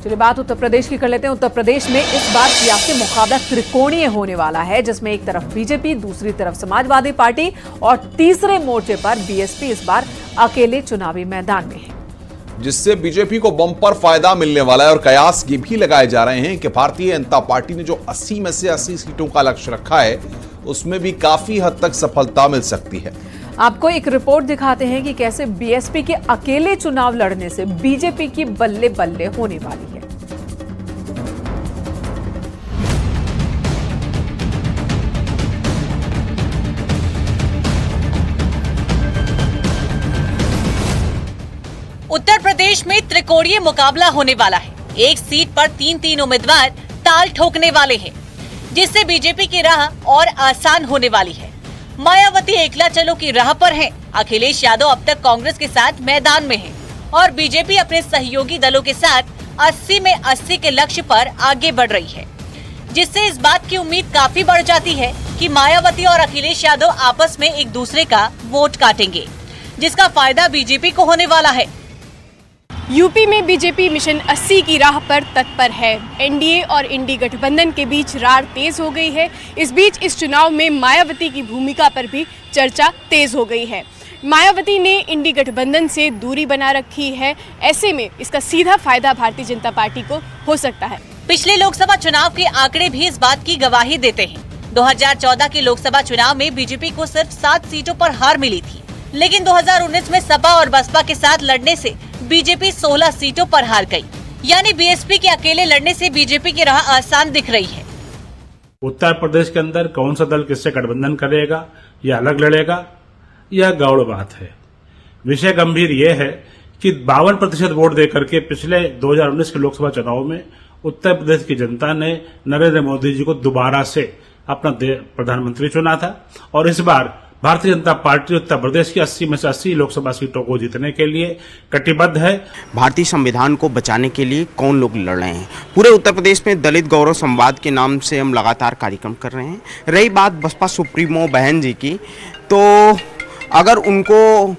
चलिए बात उत्तर प्रदेश की कर लेते हैं। उत्तर प्रदेश में इस बार सियासी मुकाबला त्रिकोणीय होने वाला है, जिसमें एक तरफ बीजेपी, दूसरी तरफ समाजवादी पार्टी और तीसरे मोर्चे पर बीएसपी इस बार अकेले चुनावी मैदान में है, जिससे बीजेपी को बम्पर फायदा मिलने वाला है। और कयास ये भी लगाए जा रहे हैं कि भारतीय जनता पार्टी ने जो 80 में से 80 सीटों का लक्ष्य रखा है, उसमें भी काफी हद तक सफलता मिल सकती है। आपको एक रिपोर्ट दिखाते हैं कि कैसे बीएसपी के अकेले चुनाव लड़ने से बीजेपी की बल्ले बल्ले होने वाली है। उत्तर प्रदेश में त्रिकोणीय मुकाबला होने वाला है। एक सीट पर तीन उम्मीदवार ताल ठोकने वाले हैं, जिससे बीजेपी की राह और आसान होने वाली है। मायावती एकला चलो की राह पर हैं। अखिलेश यादव अब तक कांग्रेस के साथ मैदान में है और बीजेपी अपने सहयोगी दलों के साथ 80 में 80 के लक्ष्य पर आगे बढ़ रही है, जिससे इस बात की उम्मीद काफी बढ़ जाती है कि मायावती और अखिलेश यादव आपस में एक दूसरे का वोट काटेंगे, जिसका फायदा बीजेपी को होने वाला है। यूपी में बीजेपी मिशन 80 की राह पर तत्पर है। एनडीए और इंडी गठबंधन के बीच रार तेज हो गई है। इस बीच इस चुनाव में मायावती की भूमिका पर भी चर्चा तेज हो गई है। मायावती ने इंडी गठबंधन से दूरी बना रखी है, ऐसे में इसका सीधा फायदा भारतीय जनता पार्टी को हो सकता है। पिछले लोकसभा चुनाव के आंकड़े भी इस बात की गवाही देते हैं। 2014 के लोकसभा चुनाव में बीजेपी को सिर्फ 7 सीटों पर हार मिली थी, लेकिन 2019 में सपा और बसपा के साथ लड़ने से बीजेपी 16 सीटों पर हार गई। यानी बीएसपी के अकेले लड़ने से बीजेपी की राह आसान दिख रही है। उत्तर प्रदेश के अंदर कौन सा दल किससे गठबंधन करेगा या अलग लड़ेगा, यह गौड़ बात है। विषय गंभीर ये है कि 52% वोट देकर के पिछले 2019 के लोकसभा चुनाव में उत्तर प्रदेश की जनता ने नरेंद्र मोदी जी को दोबारा से अपना प्रधानमंत्री चुना था और इस बार भारतीय जनता पार्टी उत्तर प्रदेश की 80 में से 80 लोकसभा सीटों को जीतने के लिए कटिबद्ध है। भारतीय संविधान को बचाने के लिए कौन लोग लड़ रहे हैं? पूरे उत्तर प्रदेश में दलित गौरव संवाद के नाम से हम लगातार कार्यक्रम कर रहे हैं। रही बात बसपा सुप्रीमो बहन जी की, तो अगर उनको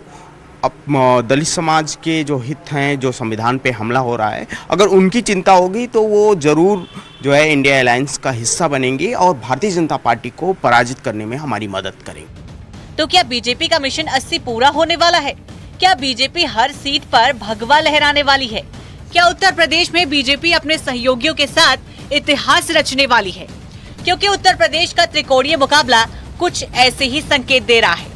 दलित समाज के जो हित हैं, जो संविधान पे हमला हो रहा है, अगर उनकी चिंता होगी तो वो जरूर जो है इंडिया अलायंस का हिस्सा बनेंगे और भारतीय जनता पार्टी को पराजित करने में हमारी मदद करेंगे। तो क्या बीजेपी का मिशन 80 पूरा होने वाला है? क्या बीजेपी हर सीट पर भगवा लहराने वाली है? क्या उत्तर प्रदेश में बीजेपी अपने सहयोगियों के साथ इतिहास रचने वाली है? क्योंकि उत्तर प्रदेश का त्रिकोणीय मुकाबला कुछ ऐसे ही संकेत दे रहा है।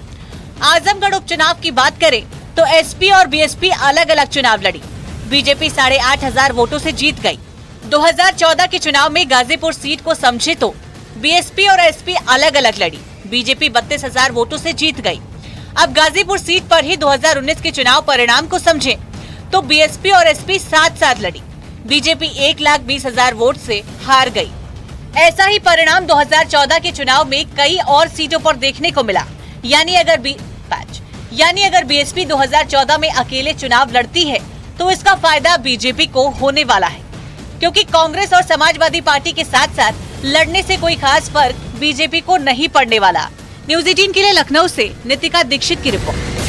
आजमगढ़ उपचुनाव की बात करें तो एसपी और बीएसपी अलग अलग चुनाव लड़ी। बीजेपी 8,500 वोटों से जीत गई। 2014 के चुनाव में गाजीपुर सीट को समझे तो बीएसपी और एसपी अलग अलग लड़ी। बीजेपी 32,000 वोटों से जीत गई। अब गाजीपुर सीट पर ही 2019 के चुनाव परिणाम को समझें तो बीएसपी और एसपी साथ साथ लड़ी। बीजेपी 1,20,000 वोट से हार गई। ऐसा ही परिणाम 2014 के चुनाव में कई और सीटों पर देखने को मिला। यानी अगर बीएसपी 2014 में अकेले चुनाव लड़ती है तो इसका फायदा बीजेपी को होने वाला है, क्योंकि कांग्रेस और समाजवादी पार्टी के साथ साथ लड़ने से कोई खास फर्क बीजेपी को नहीं पड़ने वाला। न्यूज़ 18 के लिए लखनऊ से नितिका दीक्षित की रिपोर्ट।